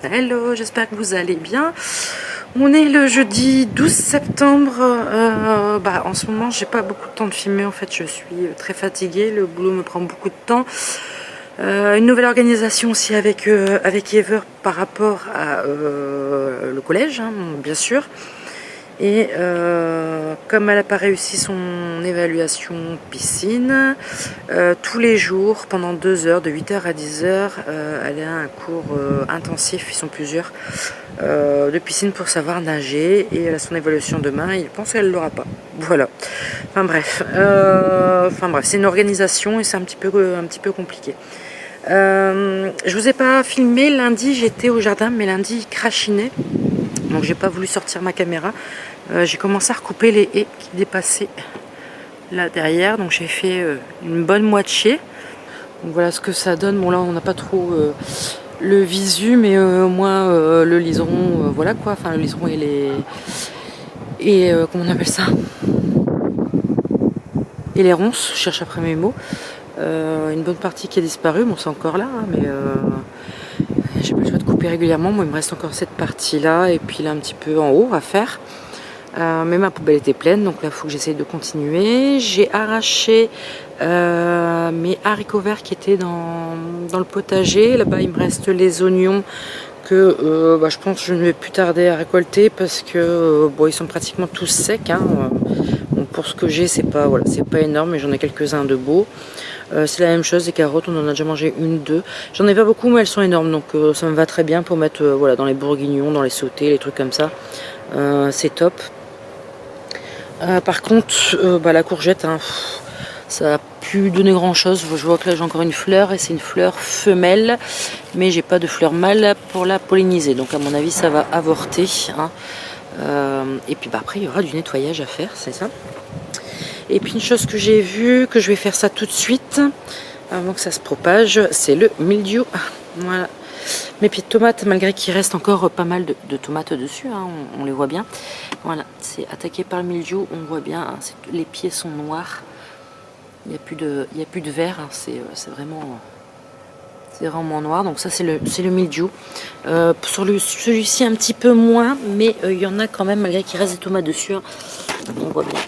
Hello, j'espère que vous allez bien. On est le jeudi 12 septembre. En ce moment, j'ai pas beaucoup de temps de filmer. En fait, je suis très fatiguée. Le boulot me prend beaucoup de temps. Une nouvelle organisation aussi avec Ever par rapport à le collège, hein, bien sûr. Et comme elle n'a pas réussi son évaluation piscine, tous les jours, pendant 2 heures, de 8h à 10h, elle a un cours intensif, ils sont plusieurs, de piscine pour savoir nager. Et elle a son évaluation demain, il pense qu'elle ne l'aura pas. Voilà. Enfin bref, c'est une organisation et c'est un petit peu compliqué. Je vous ai pas filmé lundi, j'étais au jardin, mais lundi il crachinait. Donc j'ai pas voulu sortir ma caméra. J'ai commencé à recouper les haies qui dépassaient là derrière. Donc j'ai fait une bonne moitié. Donc voilà ce que ça donne. Bon là on n'a pas trop le visu, mais au moins le liseron, voilà quoi. Enfin le liseron et les... Et comment on appelle ça? Et les ronces, je cherche après mes mots. Une bonne partie qui a disparu. Bon c'est encore là, hein, mais... j'ai pas le choix de couper régulièrement. Moi il me reste encore cette partie là. Et puis là un petit peu en haut à faire. Mais ma poubelle était pleine, donc là il faut que j'essaye de continuer. J'ai arraché mes haricots verts qui étaient dans le potager. Là-bas il me reste les oignons que je pense que je ne vais plus tarder à récolter parce que ils sont pratiquement tous secs, hein. Donc pour ce que j'ai c'est pas énorme, mais j'en ai quelques-uns de beaux. C'est la même chose, les carottes on en a déjà mangé une, deux. J'en ai pas beaucoup mais elles sont énormes, donc ça me va très bien pour mettre dans les bourguignons, dans les sautés, les trucs comme ça. C'est top. Par contre, la courgette, hein, ça n'a plus donné grand chose. Je vois que là j'ai encore une fleur et c'est une fleur femelle, mais j'ai pas de fleur mâle pour la polliniser. Donc à mon avis ça va avorter, hein. Et puis après il y aura du nettoyage à faire, c'est ça. Et puis une chose que j'ai vue, que je vais faire ça tout de suite, avant que ça se propage, c'est le mildiou. Voilà. Mes pieds de tomates, malgré qu'il reste encore pas mal de tomates dessus, hein, on les voit bien. Voilà, c'est attaqué par le mildiou, on voit bien, hein, les pieds sont noirs. Il n'y a plus de vert, hein, c'est vraiment noir. Donc ça c'est le mildiou. Sur celui-ci un petit peu moins, mais il y en a quand même, malgré qu'il reste des tomates dessus. Hein, on voit bien,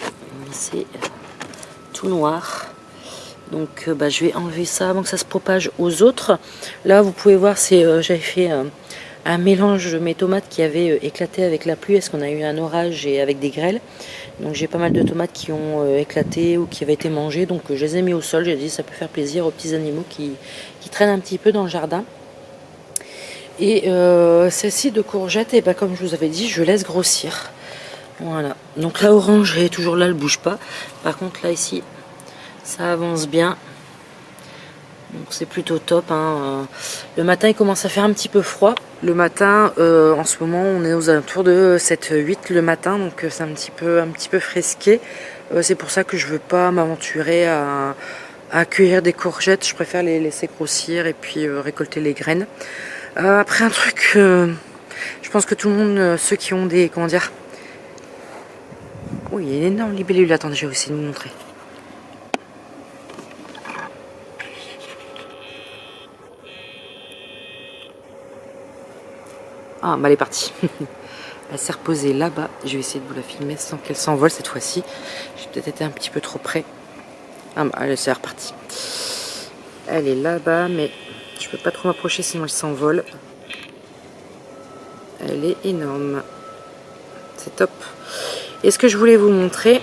c'est tout noir. Donc je vais enlever ça avant que ça se propage aux autres. Là vous pouvez voir, j'avais fait un mélange de mes tomates qui avait éclaté avec la pluie, parce qu'on a eu un orage et avec des grêles. Donc j'ai pas mal de tomates qui ont éclaté ou qui avaient été mangées. Donc je les ai mis au sol, j'ai dit ça peut faire plaisir aux petits animaux qui traînent un petit peu dans le jardin. Et celle-ci de courgettes, et comme je vous avais dit, je laisse grossir. Voilà, donc la orange est toujours là, elle bouge pas. Par contre là ici, ça avance bien. Donc c'est plutôt top, hein. Le matin il commence à faire un petit peu froid. Le matin, en ce moment on est aux alentours de 7-8 le matin, donc c'est un petit peu fresqué. C'est pour ça que je veux pas m'aventurer à cueillir des courgettes. Je préfère les laisser grossir et puis récolter les graines. Après un truc, je pense que tout le monde, ceux qui ont des, comment dire... Oui, il y a une énorme libellule, attendez, je vais aussi vous montrer. Ah, elle est partie. Elle s'est reposée là-bas. Je vais essayer de vous la filmer sans qu'elle s'envole cette fois-ci. J'ai peut-être été un petit peu trop près. Ah, elle s'est repartie. Elle est là-bas, mais je peux pas trop m'approcher sinon elle s'envole. Elle est énorme. C'est top. Et ce que je voulais vous montrer,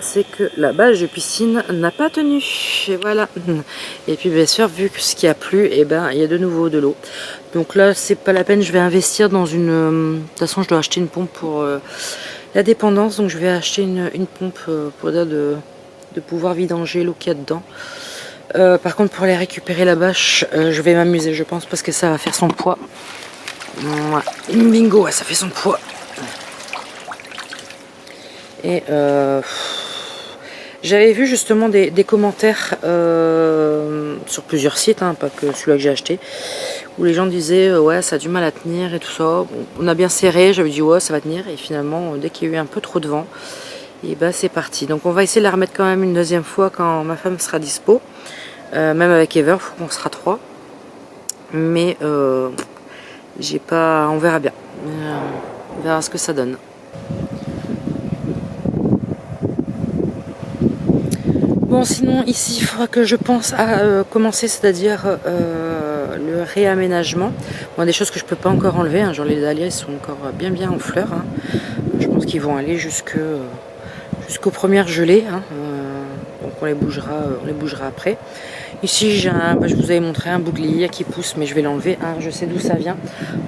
c'est que la bâche de piscine n'a pas tenu. Et voilà. Et puis bien sûr, vu que ce qui a plu, il y a de nouveau de l'eau. Donc là, c'est pas la peine, je vais investir dans une... de toute façon, je dois acheter une pompe pour la dépendance. Donc je vais acheter une pompe pour de pouvoir vidanger l'eau qu'il y a dedans. Par contre, pour aller récupérer la bâche, je vais m'amuser, je pense, parce que ça va faire son poids. Voilà. Bingo, ouais, ça fait son poids. Et j'avais vu justement des commentaires sur plusieurs sites, hein, pas que celui-là que j'ai acheté, où les gens disaient ouais ça a du mal à tenir et tout ça. Bon, on a bien serré, j'avais dit ouais ça va tenir, et finalement dès qu'il y a eu un peu trop de vent, et c'est parti. Donc on va essayer de la remettre quand même une deuxième fois quand ma femme sera dispo. Même avec Ever, il faut qu'on sera 3. Mais J'ai pas, on verra bien. On verra ce que ça donne. Bon, sinon ici il faudra que je pense à commencer, c'est-à-dire le réaménagement. Bon, des choses que je peux pas encore enlever, hein, genre les dahlias ils sont encore bien en fleurs. Hein. Je pense qu'ils vont aller jusqu'aux premières gelées. Hein. Donc on les bougera après. Ici j'ai je vous avais montré un bouglier qui pousse, mais je vais l'enlever. Hein. Je sais d'où ça vient.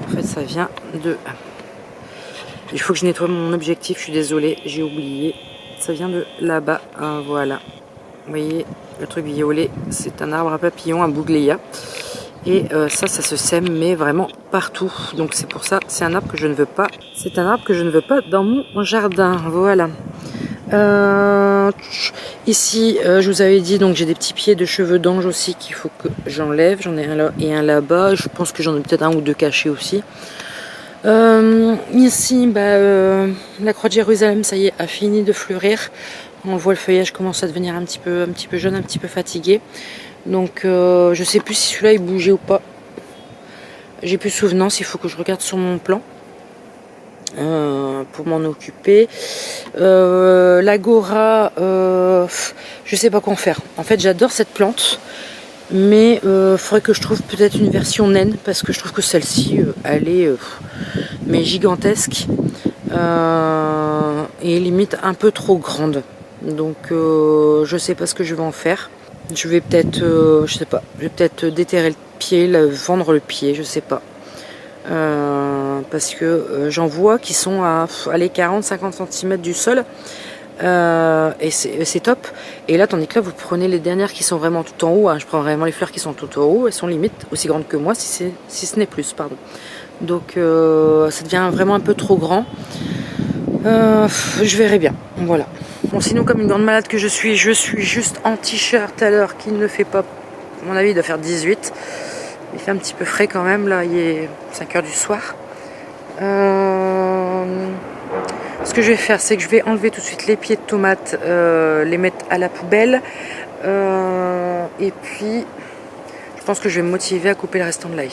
En fait ça vient de... Il faut que je nettoie mon objectif, je suis désolée, j'ai oublié. Ça vient de là-bas, hein, voilà. Vous voyez, le truc violet, c'est un arbre à papillons, un bougléa. Et ça se sème, mais vraiment partout. Donc c'est pour ça, c'est un arbre que je ne veux pas. C'est un arbre que je ne veux pas dans mon jardin. Voilà. Ici, je vous avais dit, donc j'ai des petits pieds de cheveux d'ange aussi qu'il faut que j'enlève. J'en ai un là et un là-bas. Je pense que j'en ai peut-être un ou deux cachés aussi. Ici, la croix de Jérusalem, ça y est, a fini de fleurir. On voit le feuillage commence à devenir un petit peu jaune, un petit peu fatigué. Donc je sais plus si celui-là il bougeait ou pas. J'ai plus souvenance, il faut que je regarde sur mon plan pour m'en occuper. L'agora, je sais pas quoi en faire. En fait, j'adore cette plante, mais faudrait que je trouve peut-être une version naine parce que je trouve que celle-ci, elle est mais gigantesque et limite un peu trop grande. Donc je sais pas ce que je vais en faire. Je vais peut-être, je sais pas, je vais peut-être déterrer le pied, vendre le pied, je sais pas. Parce que j'en vois qui sont à 40-50 cm du sol. Et c'est top. Et là, tandis que là, vous prenez les dernières qui sont vraiment tout en haut. Hein, je prends vraiment les fleurs qui sont tout en haut. Elles sont limite aussi grandes que moi, si ce n'est plus, pardon. Donc ça devient vraiment un peu trop grand. Je verrai bien. Voilà. Bon, sinon, comme une grande malade que je suis juste en t-shirt à l'heure qu'il ne fait pas, à mon avis, il doit faire 18. Il fait un petit peu frais quand même, là, il est 5 h du soir. Ce que je vais faire, c'est que je vais enlever tout de suite les pieds de tomates, les mettre à la poubelle. Et puis, je pense que je vais me motiver à couper le restant de l'ail.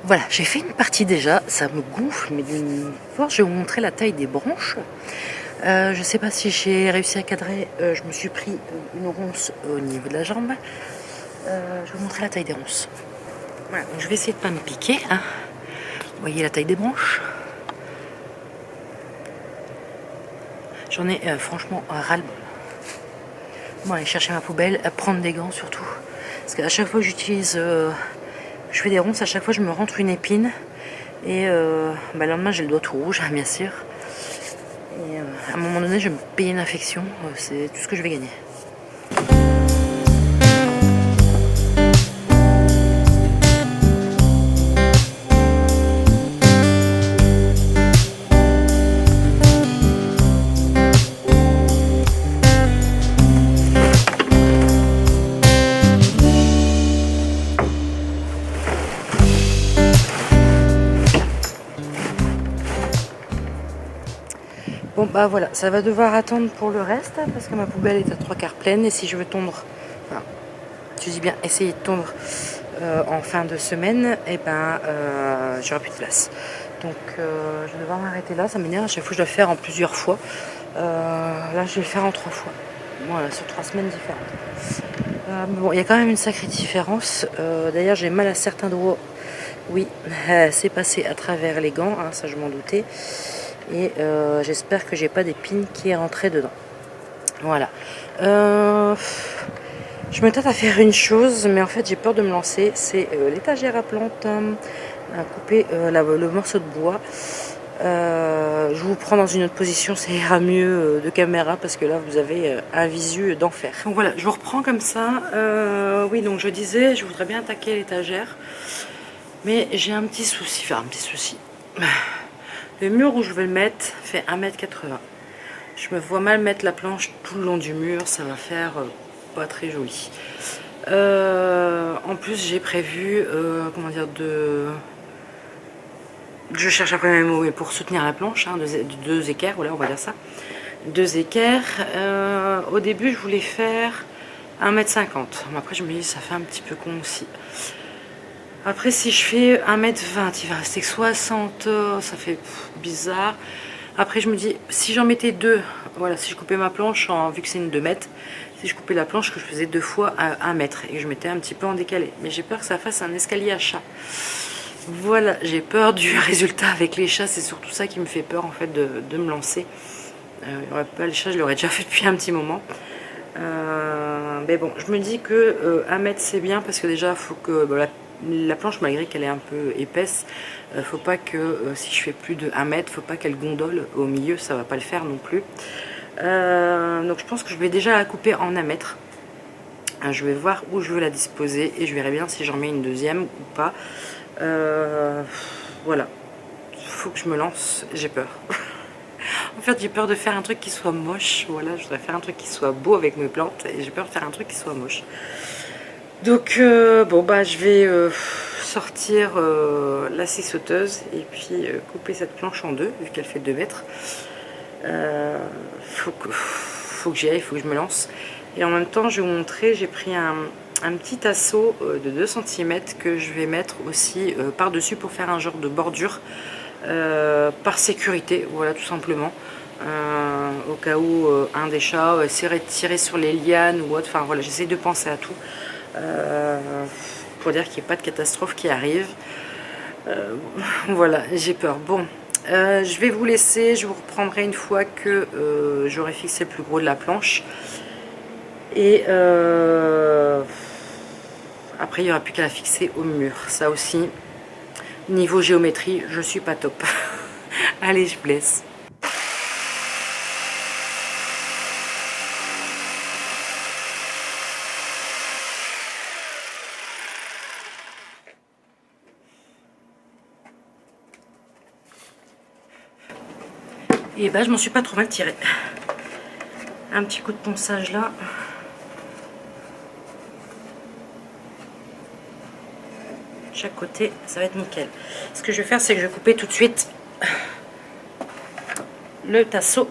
Voilà, j'ai fait une partie déjà, ça me gonfle, mais d'une force. Je vais vous montrer la taille des branches. Je ne sais pas si j'ai réussi à cadrer, je me suis pris une ronce au niveau de la jambe. Je vais vous montrer la taille des ronces. Voilà, donc je vais essayer de ne pas me piquer. Hein. Vous voyez la taille des branches. J'en ai franchement ras-le-bol. Bon, aller chercher ma poubelle, à prendre des gants surtout. Parce qu'à chaque fois que j'utilise... je fais des ronces, à chaque fois je me rentre une épine. Et le lendemain j'ai le doigt tout rouge, bien sûr. Et à un moment donné je vais me payer une infection. C'est tout ce que je vais gagner. Bon bah voilà, ça va devoir attendre pour le reste parce que ma poubelle est à 3/4 pleine et si je veux tondre, enfin, je dis bien essayer de tondre en fin de semaine, et ben j'aurai plus de place. Donc je vais devoir m'arrêter là, ça m'énerve, à chaque fois je dois le faire en plusieurs fois. Là je vais le faire en 3 fois, voilà, sur 3 semaines différentes. Mais bon, il y a quand même une sacrée différence. D'ailleurs j'ai mal à certains doigts, oui, c'est passé à travers les gants, hein, ça je m'en doutais. Et j'espère que j'ai pas d'épine qui est rentrée dedans. Voilà. Je me tâte à faire une chose, mais en fait j'ai peur de me lancer. C'est l'étagère à plantes, à couper le morceau de bois. Je vous prends dans une autre position, ça ira mieux de caméra parce que là vous avez un visu d'enfer. Donc voilà, je vous reprends comme ça. Oui, donc je disais, je voudrais bien attaquer l'étagère, mais j'ai un petit souci. Enfin, un petit souci. Le mur où je vais le mettre fait 1,80 m. Je me vois mal mettre la planche tout le long du mur, ça va faire pas très joli. En plus, j'ai prévu, comment dire, je cherche après mes mots, mais pour soutenir la planche, hein, deux équerres, voilà, on va dire ça. 2 équerres. Au début, je voulais faire 1,50 m. Après, je me dis, ça fait un petit peu con aussi. Après, si je fais 1,20 m, il va rester que 60, ça fait bizarre. Après, je me dis, si j'en mettais 2, voilà, si je coupais ma planche, vu que c'est une 2 mètres, si je coupais la planche, que je faisais 2 fois à 1 mètre et que je mettais un petit peu en décalé. Mais j'ai peur que ça fasse un escalier à chat. Voilà, j'ai peur du résultat avec les chats, c'est surtout ça qui me fait peur en fait de me lancer. Il n'y aurait pas le chat, je l'aurais déjà fait depuis un petit moment. Mais bon, je me dis que 1 mètre c'est bien parce que déjà, il faut que la planche, malgré qu'elle est un peu épaisse, faut pas que si je fais plus de 1 mètre, faut pas qu'elle gondole au milieu, ça va pas le faire non plus. Donc je pense que je vais déjà la couper en 1 mètre. Je vais voir où je veux la disposer et je verrai bien si j'en mets une deuxième ou pas. Voilà, faut que je me lance, j'ai peur. En fait, j'ai peur de faire un truc qui soit moche. Voilà, je voudrais faire un truc qui soit beau avec mes plantes et j'ai peur de faire un truc qui soit moche. Donc, bon, bah, je vais sortir la scie sauteuse et puis couper cette planche en 2, vu qu'elle fait 2 mètres. Faut que j'y aille, faut que je me lance. Et en même temps, je vais vous montrer, j'ai pris un petit assaut de 2 cm que je vais mettre aussi par-dessus pour faire un genre de bordure. Par sécurité, voilà, tout simplement, au cas où un des chats essaierait de tirer sur les lianes ou autre. Enfin voilà, j'essaie de penser à tout pour dire qu'il n'y ait pas de catastrophe qui arrive. Voilà, j'ai peur. Bon, je vais vous laisser, je vous reprendrai une fois que j'aurai fixé le plus gros de la planche. Et après, il n'y aura plus qu'à la fixer au mur. Ça aussi, niveau géométrie, je suis pas top. Allez, je vous laisse. Et bah, je m'en suis pas trop mal tiré. Un petit coup de ponçage là. Chaque côté, ça va être nickel. Ce que je vais faire, c'est que je vais couper tout de suite le tasseau.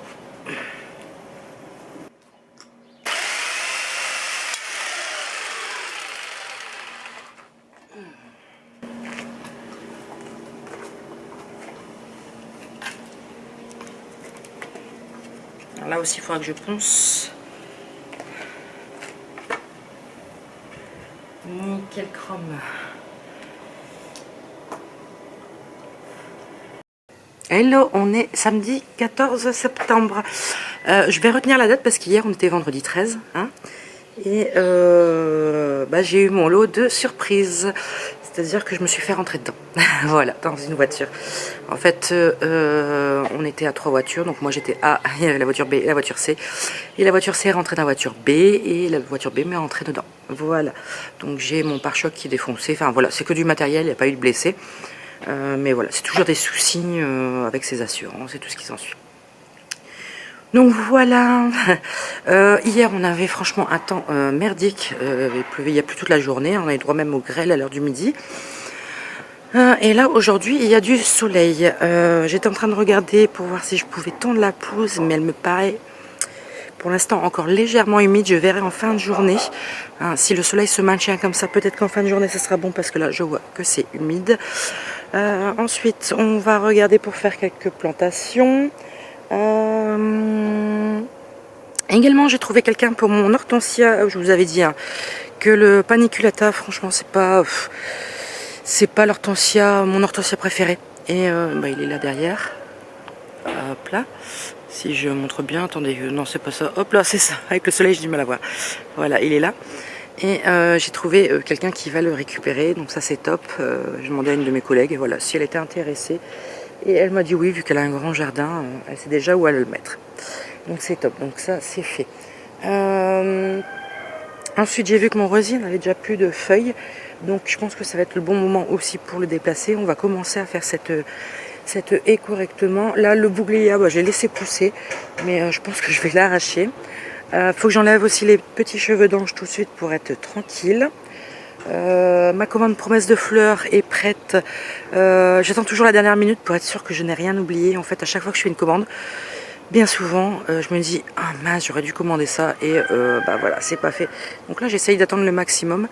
Alors là aussi, il faudra que je ponce. Nickel chrome. Hello, on est samedi 14 septembre. Je vais retenir la date parce qu'hier on était vendredi 13. Hein, et bah, j'ai eu mon lot de surprises. C'est-à-dire que je me suis fait rentrer dedans. Voilà, dans une voiture. En fait, on était à 3 voitures. Donc moi j'étais A, la voiture B et la voiture C. Et la voiture C est rentrée dans la voiture B. Et la voiture B m'est rentrée dedans. Voilà. Donc j'ai mon pare-choc qui est défoncé. Enfin voilà, c'est que du matériel, il n'y a pas eu de blessés. Mais voilà, c'est toujours des soucis avec ses assurances et tout ce qui s'ensuit. Donc voilà, hier on avait franchement un temps merdique, il pleuvait il y a plus toute la journée, on a eu droit même au grêle à l'heure du midi. Et là aujourd'hui il y a du soleil. J'étais en train de regarder pour voir si je pouvais tondre la pelouse, mais elle me paraît pour l'instant encore légèrement humide. Je verrai en fin de journée. Si le soleil se maintient comme ça, peut-être qu'en fin de journée ça sera bon, parce que là je vois que c'est humide. Ensuite on va regarder pour faire quelques plantations. Également j'ai trouvé quelqu'un pour mon hortensia. Je vous avais dit que le paniculata, franchement c'est pas mon hortensia préféré. Et il est là derrière. Hop là. Si je montre bien, attendez, non c'est pas ça. Hop là, c'est ça. Avec le soleil j'ai du mal à voir. Voilà, il est là. Et j'ai trouvé quelqu'un qui va le récupérer. Donc ça c'est top. J'ai demandé à une de mes collègues, voilà, si elle était intéressée. Et elle m'a dit oui, vu qu'elle a un grand jardin, elle sait déjà où elle le mettre. Donc c'est top. Donc ça c'est fait. Ensuite j'ai vu que mon rosier n'avait déjà plus de feuilles. Donc je pense que ça va être le bon moment aussi pour le déplacer. On va commencer à faire cette haie correctement. Là le bouglia, je l'ai laissé pousser, mais je pense que je vais l'arracher. Faut que j'enlève aussi les petits cheveux d'ange tout de suite pour être tranquille. Ma commande promesse de fleurs est prête. J'attends toujours la dernière minute pour être sûre que je n'ai rien oublié. En fait, à chaque fois que je fais une commande, bien souvent je me dis ah mince, j'aurais dû commander ça, et voilà, c'est pas fait. Donc là j'essaye d'attendre le maximum.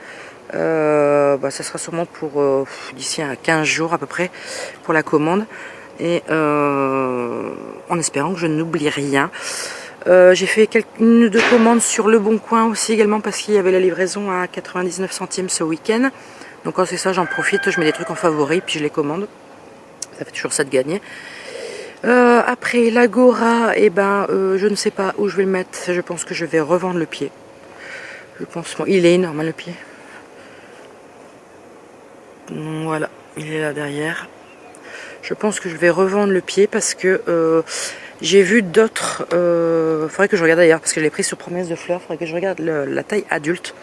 Ça sera sûrement pour d'ici à 15 jours à peu près pour la commande, et en espérant que je n'oublie rien. J'ai fait une ou deux commandes sur Le Bon Coin aussi également, parce qu'il y avait la livraison à 99 centimes ce week-end. Donc quand c'est ça, j'en profite, je mets des trucs en favori puis je les commande. Ça fait toujours ça de gagner. Après l'agora, je ne sais pas où je vais le mettre. Je pense que je vais revendre le pied. Je pense, il est énorme le pied. Voilà, il est là derrière. Je pense que je vais revendre le pied parce que j'ai vu d'autres. Faudrait que je regarde d'ailleurs, parce que je l'ai pris sur promesse de fleurs. Faudrait que je regarde la taille adulte.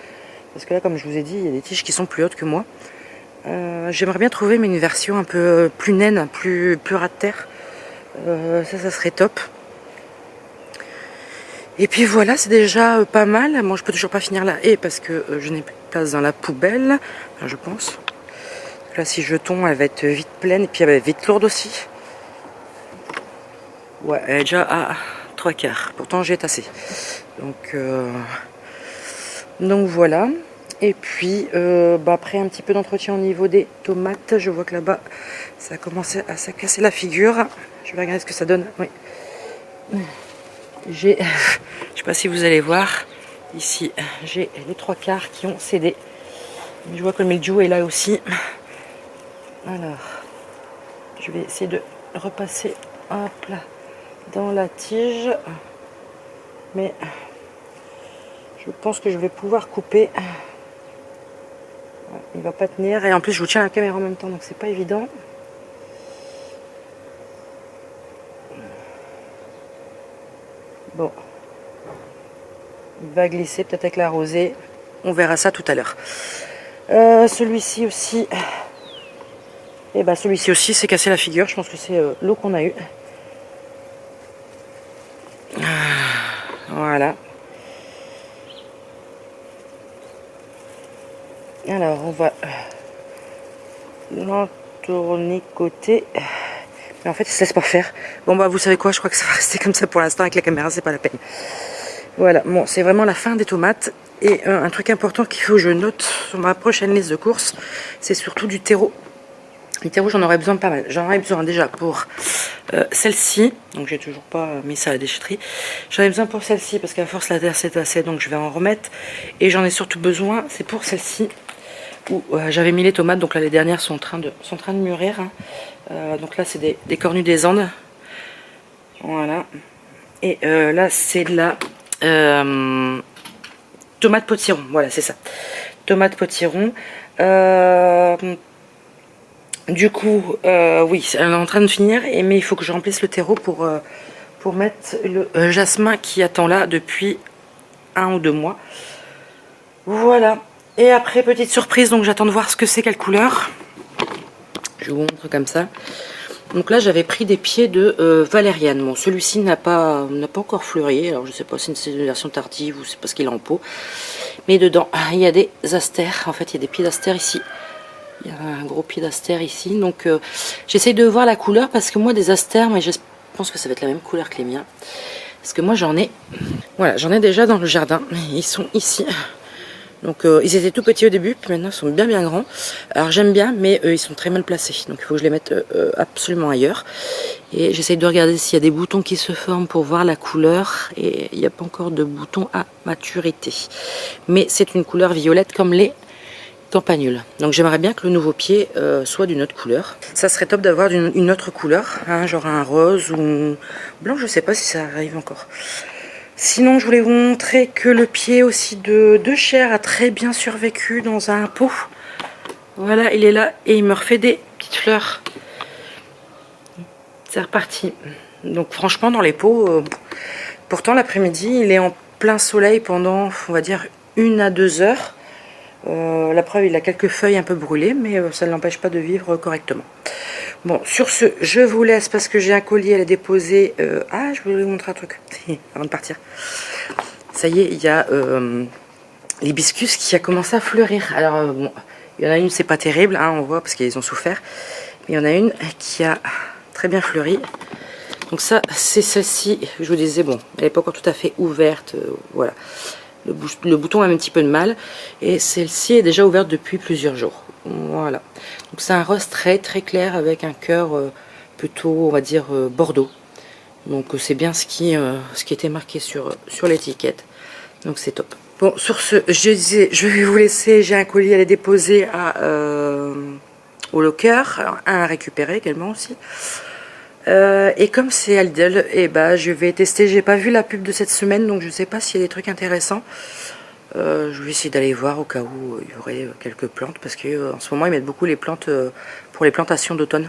Parce que là, comme je vous ai dit, il y a des tiges qui sont plus hautes que moi. J'aimerais bien trouver une version un peu plus naine, plus ras de terre. Ça serait top. Et puis voilà, c'est déjà pas mal. Moi je peux toujours pas finir la haie parce que je n'ai plus de place dans la poubelle, enfin, je pense. Là si je tombe, elle va être vite pleine, et puis elle va être vite lourde aussi. Ouais, elle est déjà à 3/4. Pourtant j'ai tassé. Donc voilà. Et puis après un petit peu d'entretien au niveau des tomates. Je vois que là-bas ça a commencé à se casser la figure. Je vais regarder ce que ça donne. Oui. Je sais pas si vous allez voir. Ici j'ai les 3/4 qui ont cédé. Je vois que le mildiou est là aussi. Alors je vais essayer de repasser hop là dans la tige. Mais je pense que je vais pouvoir couper. Il va pas tenir, et en plus je vous tiens la caméra en même temps, donc c'est pas évident. Bon, il va glisser peut-être avec la rosée, on verra ça tout à l'heure. Celui-ci aussi, celui-ci aussi s'est cassé la figure. Je pense que c'est l'eau qu'on a eue. Voilà. Alors on va l'entournicoter. Mais en fait il se laisse pas faire. Bon vous savez quoi, je crois que ça va rester comme ça pour l'instant. Avec la caméra c'est pas la peine. Voilà, bon c'est vraiment la fin des tomates. Et un truc important qu'il faut que je note sur ma prochaine liste de courses, c'est surtout du terreau. Du terreau j'en aurais besoin pas mal. J'en aurais besoin déjà pour celle-ci. Donc j'ai toujours pas mis ça à la déchetterie. J'en ai besoin pour celle-ci parce qu'à force la terre s'est tassée, donc je vais en remettre. Et j'en ai surtout besoin, c'est pour celle-ci, où j'avais mis les tomates. Donc là les dernières sont en train de mûrir. Donc là c'est des cornues des Andes. Voilà. Et là c'est de la tomate potiron. Voilà, c'est ça. Tomate potiron. Du coup, oui, elle est en train de finir. Mais il faut que je remplisse le terreau pour mettre le jasmin qui attend là depuis 1 ou 2 mois. Voilà. Et après, petite surprise, donc j'attends de voir ce que c'est, quelle couleur. Je vous montre comme ça. Donc là, j'avais pris des pieds de valériane. Bon, celui-ci n'a pas encore fleuri. Alors, je sais pas si c'est une version tardive ou c'est parce qu'il est en pot. Mais dedans, il y a des astères. En fait, il y a des pieds d'astères ici. Il y a un gros pied d'astère ici. Donc j'essaye de voir la couleur parce que moi des astères, mais je pense que ça va être la même couleur que les miens. Parce que moi j'en ai, voilà, j'en ai déjà dans le jardin. Ils sont ici. Donc ils étaient tout petits au début, puis maintenant ils sont bien grands. Alors j'aime bien, mais ils sont très mal placés. Donc il faut que je les mette absolument ailleurs. Et j'essaye de regarder s'il y a des boutons qui se forment pour voir la couleur. Et il n'y a pas encore de boutons à maturité. Mais c'est une couleur violette comme les campagnules. Donc j'aimerais bien que le nouveau pied soit d'une autre couleur. Ça serait top d'avoir une autre couleur, hein, genre un rose ou blanc, je sais pas si ça arrive encore. Sinon, je voulais vous montrer que le pied aussi de Cher a très bien survécu dans un pot. Voilà, il est là et il me refait des petites fleurs. C'est reparti. Donc franchement, dans les pots, pourtant l'après-midi, il est en plein soleil pendant, on va dire, 1 à 2 heures. La preuve, il a quelques feuilles un peu brûlées, mais ça ne l'empêche pas de vivre correctement. Bon, sur ce, je vous laisse parce que j'ai un collier à la déposer. Ah, je voulais vous montrer un truc avant de partir. Ça y est, il y a l'hibiscus qui a commencé à fleurir. Alors, bon, il y en a une, c'est pas terrible, hein, on voit, parce qu'ils ont souffert. Mais il y en a une qui a très bien fleuri. Donc ça, c'est celle-ci. Je vous disais, bon, elle n'est pas encore tout à fait ouverte. Voilà. Le bouton a un petit peu de mal. Et celle-ci est déjà ouverte depuis plusieurs jours. Voilà. Donc c'est un rose très clair avec un cœur plutôt, on va dire, bordeaux. Donc c'est bien ce qui était marqué sur l'étiquette. Donc c'est top. Bon, sur ce, je disais, je vais vous laisser. J'ai un colis à les déposer au locker. Un à récupérer également aussi. Et comme c'est à Lidl, et bah, je vais tester. J'ai pas vu la pub de cette semaine, donc je sais pas s'il y a des trucs intéressants. Je vais essayer d'aller voir au cas où il y aurait quelques plantes, parce que en ce moment ils mettent beaucoup les plantes pour les plantations d'automne.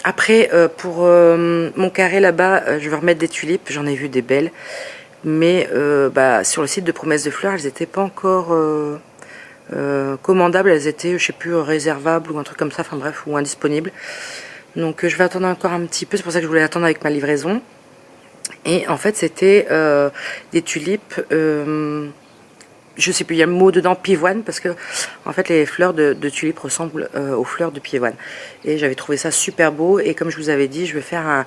Après, pour mon carré là-bas, je vais remettre des tulipes. J'en ai vu des belles, mais bah, sur le site de Promesse de Fleurs, elles n'étaient pas encore commandables. Elles étaient, je sais plus, réservables ou un truc comme ça. Enfin bref, ou indisponibles. Donc je vais attendre encore un petit peu. C'est pour ça que je voulais attendre avec ma livraison. Et en fait, c'était des tulipes, je sais plus, il y a le mot dedans, pivoine, parce que en fait, les fleurs de tulipes ressemblent aux fleurs de pivoine. Et j'avais trouvé ça super beau. Et comme je vous avais dit, je vais faire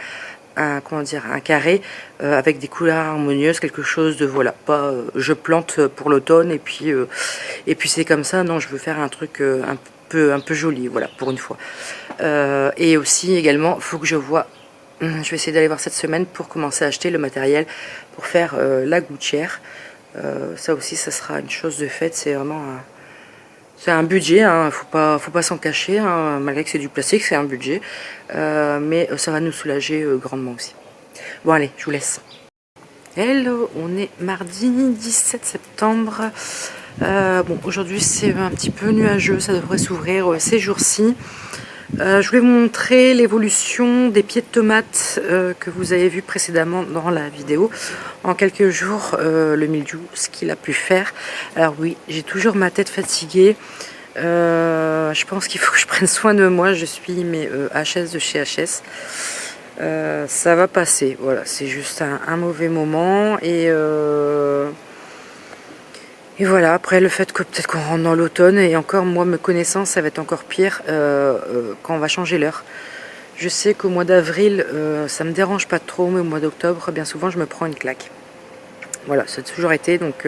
comment dire, un carré avec des couleurs harmonieuses, quelque chose de, voilà, pas je plante pour l'automne et puis c'est comme ça. Non, je veux faire un truc un peu joli, voilà, pour une fois. Et aussi, également, il faut que je vois. Je vais essayer d'aller voir cette semaine pour commencer à acheter le matériel pour faire la gouttière. Ça aussi, ça sera une chose de faite. C'est vraiment c'est un budget, hein, faut pas s'en cacher, hein, malgré que c'est du plastique, c'est un budget. Mais ça va nous soulager grandement aussi. Bon allez, je vous laisse. Hello, on est mardi 17 septembre. Bon, aujourd'hui c'est un petit peu nuageux, ça devrait s'ouvrir ces jours-ci. Je voulais vous montrer l'évolution des pieds de tomates que vous avez vu précédemment dans la vidéo. En quelques jours, le mildiou, ce qu'il a pu faire. Alors oui, j'ai toujours ma tête fatiguée. Je pense qu'il faut que je prenne soin de moi. Je suis mes HS de chez HS. Ça va passer. Voilà, c'est juste un mauvais moment. Et voilà, après le fait que peut-être qu'on rentre dans l'automne, et encore moi me connaissant, ça va être encore pire quand on va changer l'heure. Je sais qu'au mois d'avril, ça me dérange pas trop, mais au mois d'octobre, bien souvent, je me prends une claque. Voilà, ça a toujours été, donc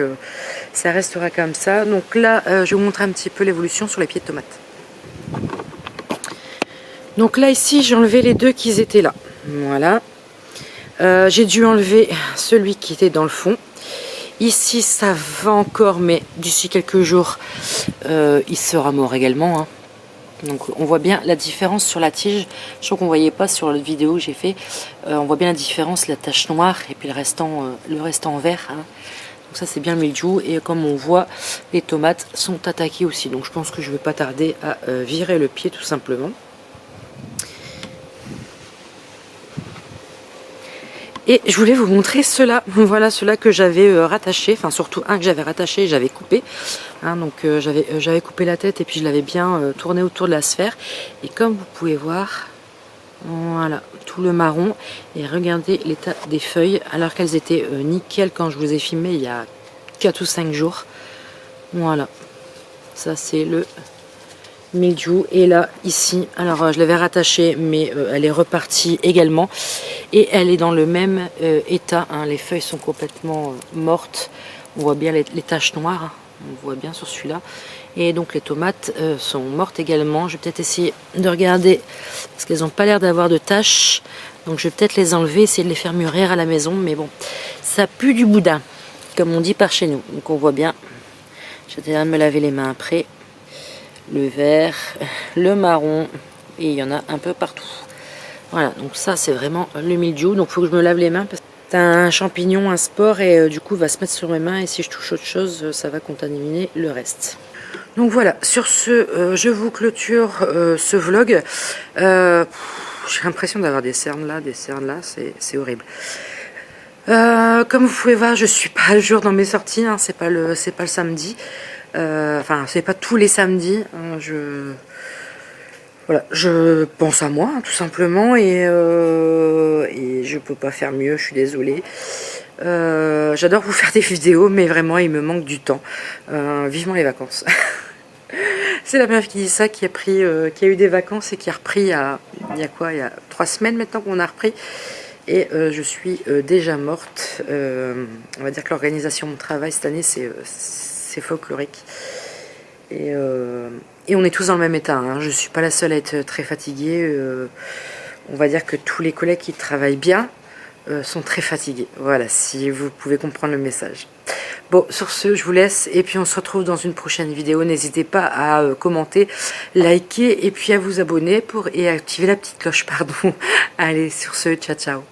ça restera comme ça. Donc là, je vais vous montrer un petit peu l'évolution sur les pieds de tomates. Donc là, ici, j'ai enlevé les deux qui étaient là. Voilà. J'ai dû enlever celui qui était dans le fond. Ici, ça va encore, mais d'ici quelques jours, il sera mort également. Hein. Donc, on voit bien la différence sur la tige. Je trouve qu'on ne voyait pas sur la vidéo que j'ai fait. On voit bien la différence, la tache noire et puis le restant vert. Hein. Donc ça, c'est bien le mildiou. Et comme on voit, les tomates sont attaquées aussi. Donc, je pense que je ne vais pas tarder à virer le pied tout simplement. Et je voulais vous montrer ceux-là. Voilà ceux-là que j'avais rattaché, enfin surtout un que j'avais rattaché et j'avais coupé. Hein, donc j'avais coupé la tête et puis je l'avais bien tourné autour de la sphère. Et comme vous pouvez voir, voilà, tout le marron. Et regardez l'état des feuilles, alors qu'elles étaient nickel quand je vous ai filmé il y a 4 ou 5 jours. Voilà, ça c'est le mildiou. Et là, ici, alors je l'avais rattachée, mais elle est repartie également. Et elle est dans le même état, hein. Les feuilles sont complètement mortes. On voit bien les taches noires, hein. On voit bien sur celui-là. Et donc les tomates sont mortes également. Je vais peut-être essayer de regarder, parce qu'elles n'ont pas l'air d'avoir de taches. Donc je vais peut-être les enlever, essayer de les faire mûrir à la maison. Mais bon, ça pue du boudin, comme on dit par chez nous. Donc on voit bien. J'étais là de me laver les mains après. Le vert, le marron, et il y en a un peu partout. Voilà, donc ça c'est vraiment le mildiou. Donc il faut que je me lave les mains parce que c'est un champignon, un spore, et du coup va se mettre sur mes mains. Et si je touche autre chose, ça va contaminer le reste. Donc voilà, sur ce, je vous clôture ce vlog. J'ai l'impression d'avoir des cernes là, c'est horrible. Comme vous pouvez voir, je suis pas le jour dans mes sorties, hein, c'est pas le samedi. Enfin, c'est pas tous les samedis. Hein, voilà, je pense à moi, hein, tout simplement, et je peux pas faire mieux. Je suis désolée. J'adore vous faire des vidéos, mais vraiment, il me manque du temps. Vivement les vacances. C'est la meuf qui dit ça, qui a eu des vacances et qui a repris il y a 3 semaines maintenant qu'on a repris. Et je suis déjà morte. On va dire que l'organisation de mon travail cette année, c'est folklorique. Et on est tous dans le même état, hein. Je ne suis pas la seule à être très fatiguée. On va dire que tous les collègues qui travaillent bien sont très fatigués. Voilà, si vous pouvez comprendre le message. Bon, sur ce, je vous laisse et puis on se retrouve dans une prochaine vidéo. N'hésitez pas à commenter, liker et puis à vous abonner et activer la petite cloche, pardon. Allez, sur ce, ciao, ciao.